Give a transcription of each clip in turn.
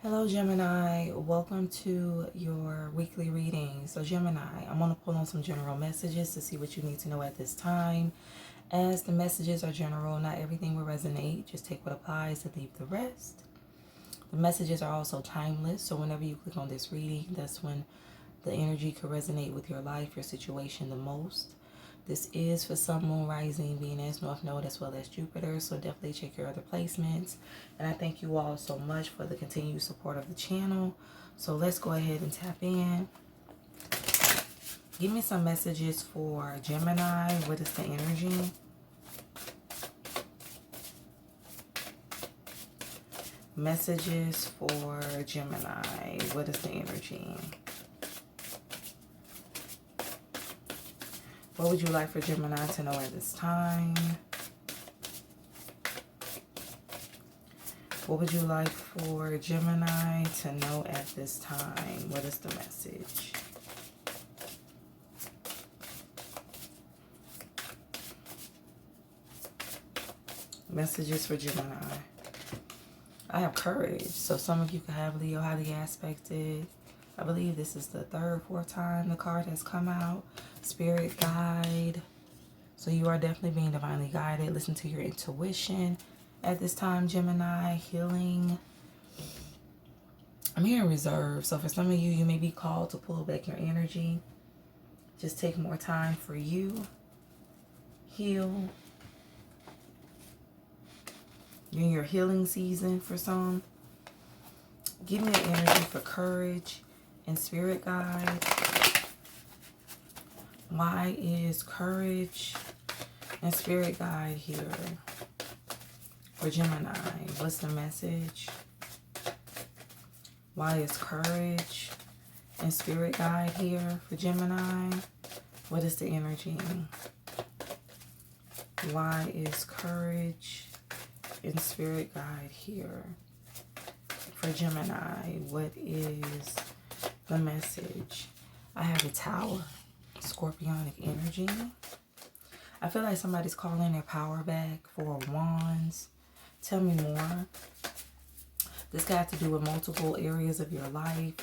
Hello Gemini, welcome to your weekly reading. So Gemini, I'm going to pull on some general messages to see what you need to know at this time. As the messages are general, not everything will resonate. Just take what applies and leave the rest. The messages are also timeless, so whenever you click on this reading, that's when the energy could resonate with your life, your situation the most. This is for Sun, Moon, Rising, Venus, North Node, as well as Jupiter. So definitely check your other placements. And I thank you all so much for the continued support of the channel. So let's go ahead and tap in. Give me some messages for Gemini. What is the energy? Messages for Gemini. What is the energy? What would you like for Gemini to know at this time? What would you like for Gemini to know at this time? What is the message? Messages for Gemini. I have courage. So some of you could have Leo highly aspected. I believe this is the third, fourth time the card has come out. Spirit guide. So you are definitely being divinely guided. Listen to your intuition at this time, Gemini. Healing. I'm hearing reserve. So for some of you, you may be called to pull back your energy. Just take more time for you. Heal. You're in your healing season for some. Give me an energy for courage and spirit guide. Why is courage and spirit guide here for Gemini? What's the message? Why is courage and spirit guide here for Gemini? What is the energy? Why is courage and spirit guide here for Gemini? What is the message? I have a Tower. Scorpionic energy. I feel like somebody's calling their power back. Four of Wands. Tell me more. This got to do with multiple areas of your life.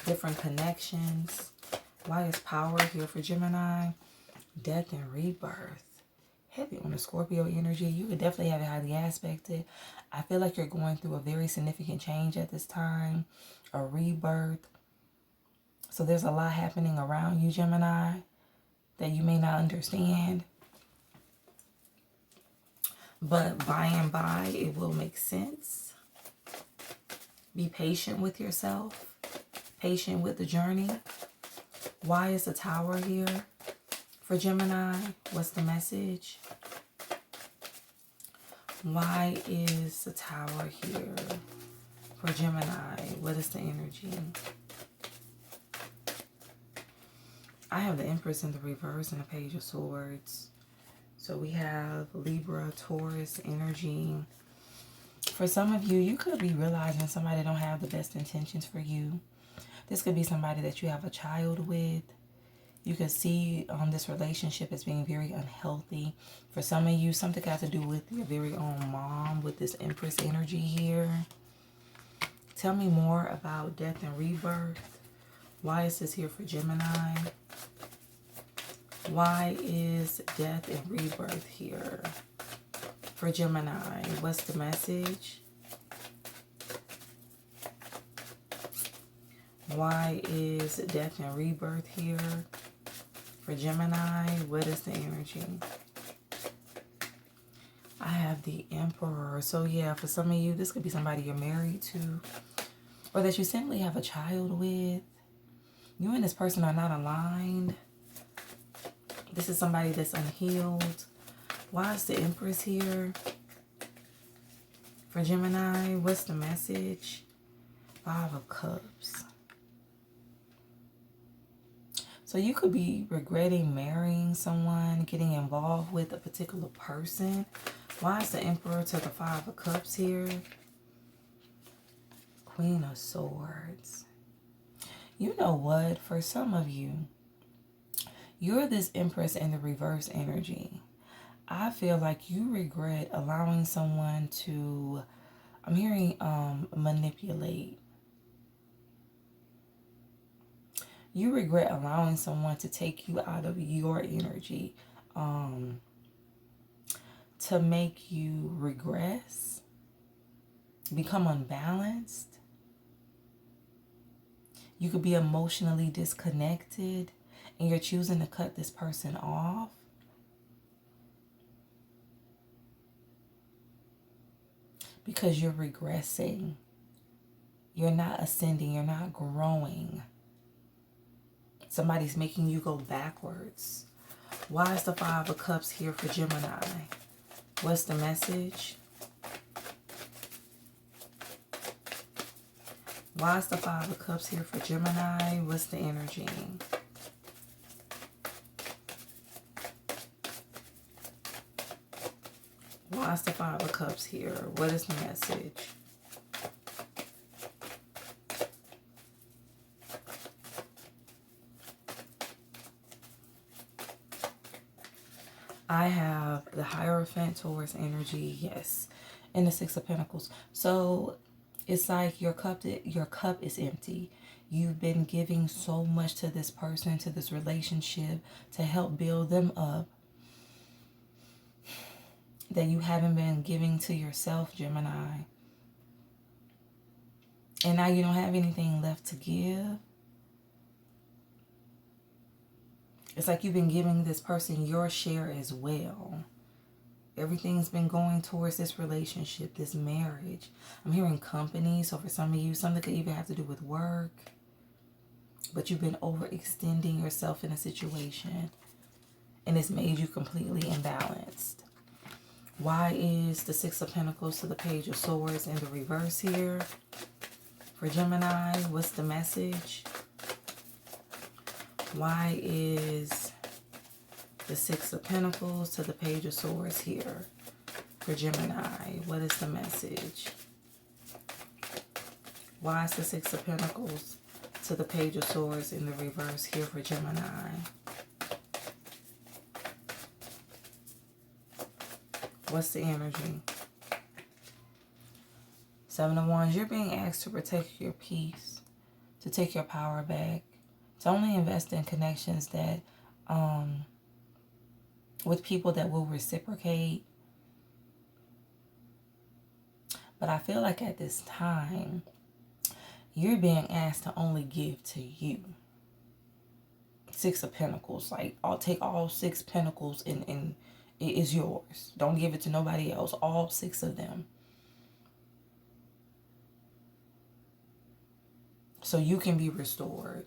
Different connections. Why is power here for Gemini? Death and rebirth. Heavy on the Scorpio energy. You could definitely have it highly aspected. I feel like you're going through a very significant change at this time. A rebirth. So there's a lot happening around you, Gemini, that you may not understand. But by and by, it will make sense. Be patient with yourself. Patient with the journey. Why is the Tower here for Gemini? What's the message? Why is the Tower here for Gemini? What is the energy? I have the Empress in the reverse and the Page of Swords. So we have Libra, Taurus energy. For some of you, you could be realizing somebody don't have the best intentions for you. This could be somebody that you have a child with. You could see this relationship as being very unhealthy. For some of you, something got to do with your very own mom with this Empress energy here. Tell me more about death and rebirth. Why is this here for Gemini? Why is death and rebirth here for Gemini? What's the message? Why is death and rebirth here for Gemini? What is the energy? I have the Emperor. So yeah, for some of you, this could be somebody you're married to or that you simply have a child with. You and this person are not aligned. This is somebody that's unhealed. Why is the Empress here for Gemini? What's the message? Five of Cups. So you could be regretting marrying someone, getting involved with a particular person. Why is the Emperor to the Five of Cups here? Queen of Swords. You know what? For some of you, you're this Empress in the reverse energy. I feel like you regret allowing someone to I'm hearing manipulate. You regret allowing someone to take you out of your energy, to make you regress, become unbalanced. You could be emotionally disconnected and you're choosing to cut this person off. Because you're regressing. You're not ascending. You're not growing. Somebody's making you go backwards. Why is the Five of Cups here for Gemini? What's the message? Why is the Five of Cups here for Gemini? What's the energy? Why is the Five of Cups here? What is the message? I have the Hierophant, Taurus energy, yes, and the Six of Pentacles. So it's like your cup is empty. You've been giving so much to this person, to this relationship, to help build them up, that you haven't been giving to yourself, Gemini. And now you don't have anything left to give. It's like you've been giving this person your share as well. Everything's been going towards this relationship, this marriage. I'm hearing company. So for some of you, something could even have to do with work. But you've been overextending yourself in a situation. And it's made you completely imbalanced. Why is the Six of Pentacles to the Page of Swords in the reverse here? For Gemini, what's the message? Why is the Six of Pentacles to the Page of Swords here for Gemini? What is the message? Why is the Six of Pentacles to the Page of Swords in the reverse here for Gemini? What's the energy? Seven of Wands, you're being asked to protect your peace, to take your power back, to only invest in connections that, with people that will reciprocate. But I feel like at this time, you're being asked to only give to you. Six of Pentacles, like I'll take all 6 pentacles and it is yours. Don't give it to nobody else. All 6 of them. So you can be restored.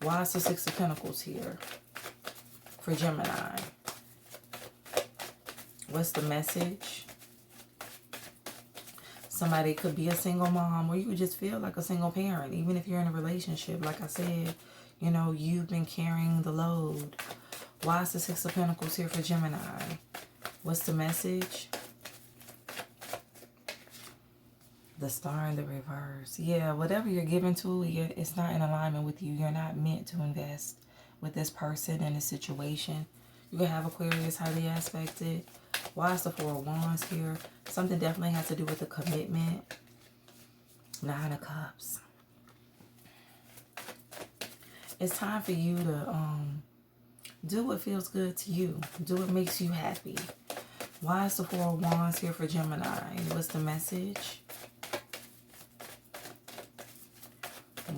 Why is the Six of Pentacles here for Gemini? What's the message? Somebody could be a single mom, or you could just feel like a single parent. Even if you're in a relationship, like I said, you know, you've been carrying the load. Why is the Six of Pentacles here for Gemini? What's the message? The Star in the reverse. Yeah, whatever you're giving to, it's not in alignment with you. You're not meant to invest with this person in a situation. You can have Aquarius highly aspected. Why is the Four of Wands here? Something definitely has to do with the commitment. Nine of Cups. It's time for you to do what feels good to you. Do what makes you happy. Why is the Four of Wands here for Gemini? What's the message?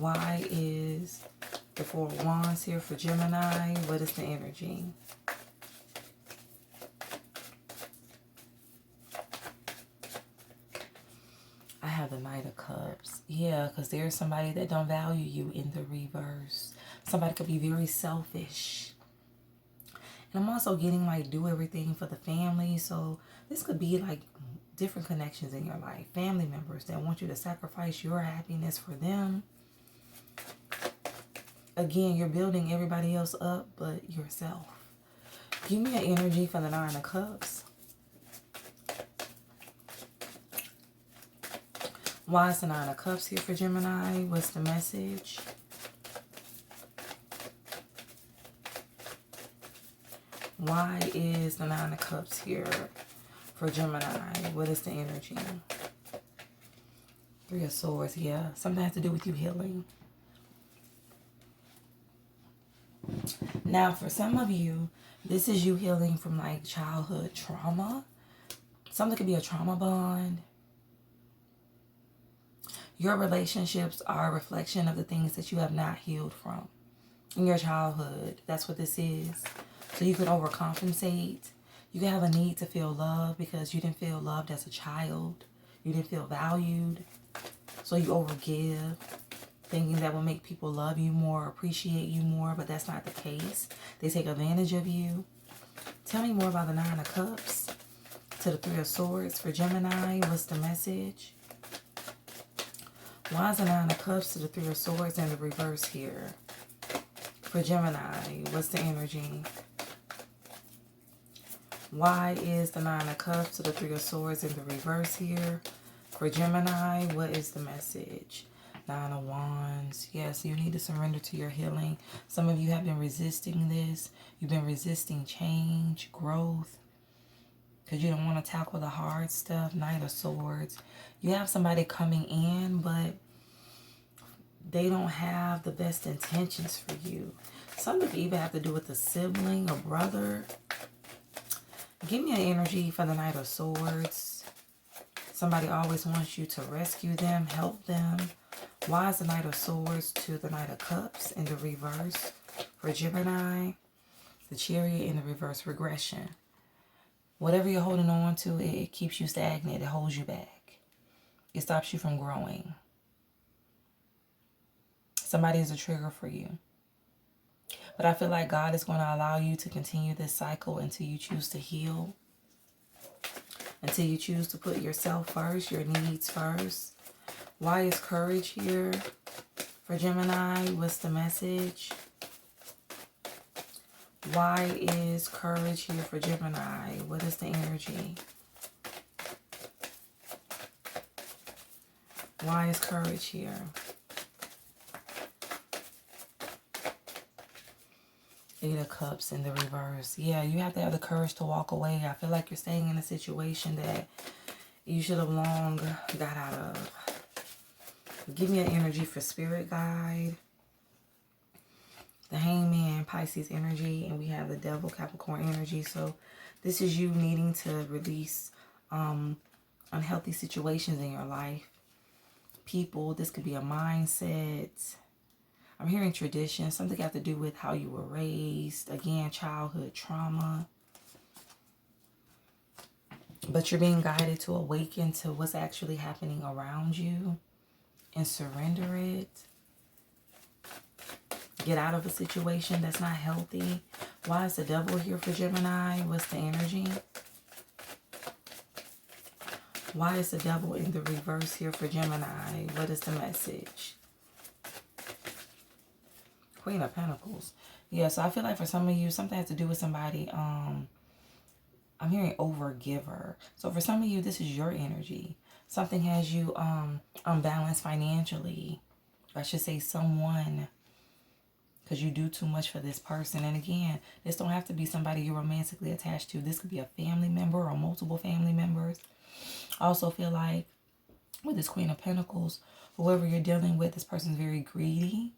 Why is the Four of Wands here for Gemini? What is the energy? I have the Knight of Cups. Yeah, because there's somebody that don't value you in the reverse. Somebody could be very selfish. And I'm also getting like do everything for the family. So this could be like different connections in your life. Family members that want you to sacrifice your happiness for them. Again, you're building everybody else up but yourself. Give me an energy for the Nine of Cups. Why is the Nine of Cups here for Gemini? What's the message? Why is the Nine of Cups here for Gemini? What is the energy? Three of Swords, yeah. Something has to do with you healing. Now, for some of you, this is you healing from like childhood trauma. Something could be a trauma bond. Your relationships are a reflection of the things that you have not healed from in your childhood. That's what this is. So you can overcompensate. You can have a need to feel loved because you didn't feel loved as a child. You didn't feel valued. So you overgive, thinking that will make people love you more, appreciate you more, but that's not the case. They take advantage of you. Tell me more about the Nine of Cups to the Three of Swords for Gemini. What's the message? Why is the Nine of Cups to the Three of Swords in the reverse here? For Gemini, what's the energy? Why is the Nine of Cups to the Three of Swords in the reverse here? For Gemini, what is the message? Nine of Wands. Yes, you need to surrender to your healing. Some of you have been resisting this. You've been resisting change, growth, because you don't want to tackle the hard stuff. Knight of Swords. You have somebody coming in, but they don't have the best intentions for you. Something could even have to do with a sibling, a brother. Give me an energy for the Knight of Swords. Somebody always wants you to rescue them, help them. Why is the Knight of Swords to the Knight of Cups in the reverse? For Gemini, the Chariot in the reverse, regression. Whatever you're holding on to, it keeps you stagnant. It holds you back. It stops you from growing. Somebody is a trigger for you. But I feel like God is going to allow you to continue this cycle until you choose to heal. Until you choose to put yourself first, your needs first. Why is courage here for Gemini? What's the message? Why is courage here for Gemini? What is the energy? Why is courage here? Eight of Cups in the reverse. Yeah, you have to have the courage to walk away. I feel like you're staying in a situation that you should have long got out of. Give me an energy for Spirit Guide. The Hangman, Pisces energy, and we have the Devil, Capricorn energy. So this is you needing to release unhealthy situations in your life. People, this could be a mindset. I'm hearing tradition, something got to do with how you were raised. Again, childhood trauma. But you're being guided to awaken to what's actually happening around you and surrender it. Get out of a situation that's not healthy. Why is the Devil here for Gemini? What's the energy? Why is the Devil in the reverse here for Gemini? What is the message? Queen of Pentacles. Yeah, so I feel like for some of you, something has to do with somebody. I'm hearing overgiver. So for some of you, this is your energy. Something has you unbalanced financially. I should say someone, because you do too much for this person. And again, this don't have to be somebody you're romantically attached to. This could be a family member or multiple family members. I also feel like with this Queen of Pentacles, whoever you're dealing with, this person's very greedy.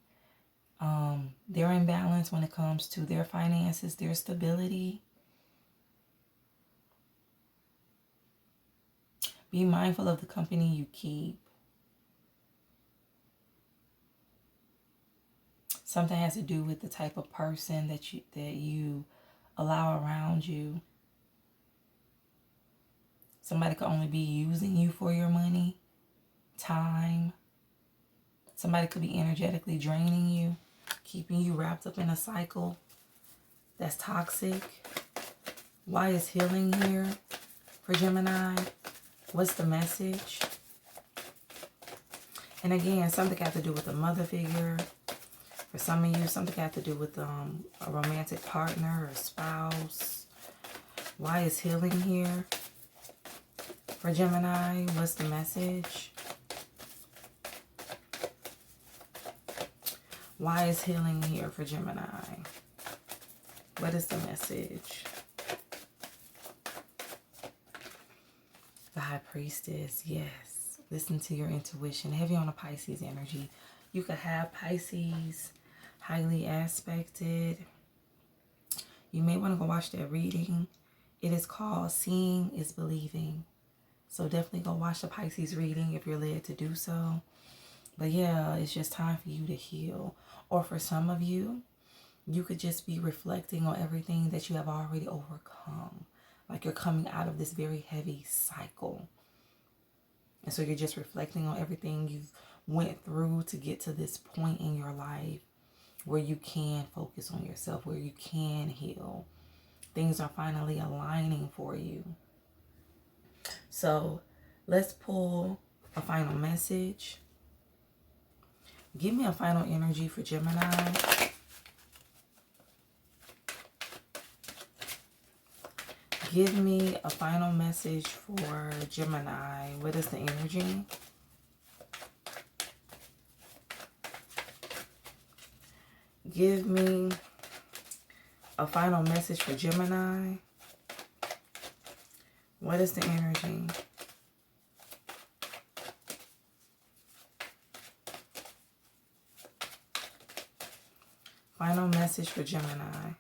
They're imbalanced when it comes to their finances, their stability. Be mindful of the company you keep. Something has to do with the type of person that you allow around you. Somebody could only be using you for your money, time. Somebody could be energetically draining you, keeping you wrapped up in a cycle that's toxic. Why is healing here for Gemini? What's the message? And again, something got to do with a mother figure. For some of you, something got to do with a romantic partner or spouse. Why is healing here for Gemini? What's the message? Why is healing here for Gemini? What is the message? The High Priestess, yes. Listen to your intuition. Heavy on a Pisces energy. You could have Pisces highly aspected. You may want to go watch that reading. It is called Seeing is Believing. So definitely go watch the Pisces reading if you're led to do so. But yeah, it's just time for you to heal. Or for some of you, you could just be reflecting on everything that you have already overcome. Like you're coming out of this very heavy cycle. And so you're just reflecting on everything you've went through to get to this point in your life where you can focus on yourself, where you can heal. Things are finally aligning for you. So let's pull a final message. Give me a final energy for Gemini. Give me a final message for Gemini. What is the energy? Give me a final message for Gemini. What is the energy? Final message for Gemini.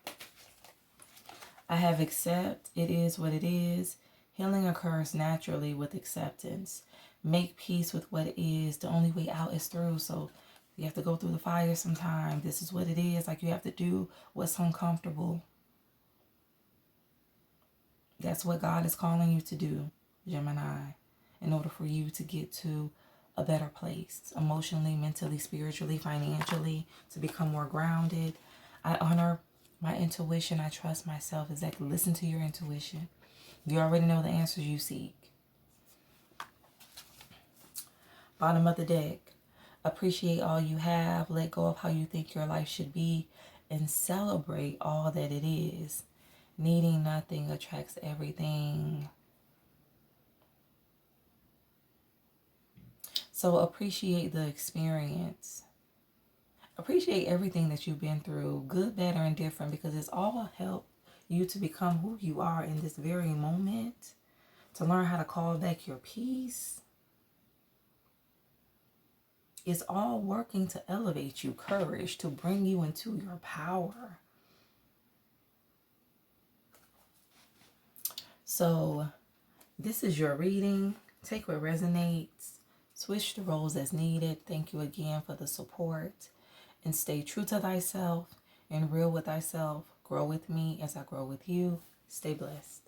I have accept. It is what it is. Healing occurs naturally with acceptance. Make peace with what it is. The only way out is through. So you have to go through the fire sometime. This is what it is. Like you have to do what's uncomfortable. That's what God is calling you to do, Gemini, in order for you to get to a better place, emotionally, mentally, spiritually, financially, to become more grounded. I honor my intuition. I trust myself. Exactly. Listen to your intuition. You already know the answers you seek. Bottom of the deck. Appreciate all you have. Let go of how you think your life should be. And celebrate all that it is. Needing nothing attracts everything. So appreciate the experience. Appreciate everything that you've been through, good, bad, or indifferent, because it's all helped you to become who you are in this very moment, to learn how to call back your peace. It's all working to elevate you, courage, to bring you into your power. So this is your reading. Take what resonates. Switch the roles as needed. Thank you again for the support. And stay true to thyself and real with thyself. Grow with me as I grow with you. Stay blessed.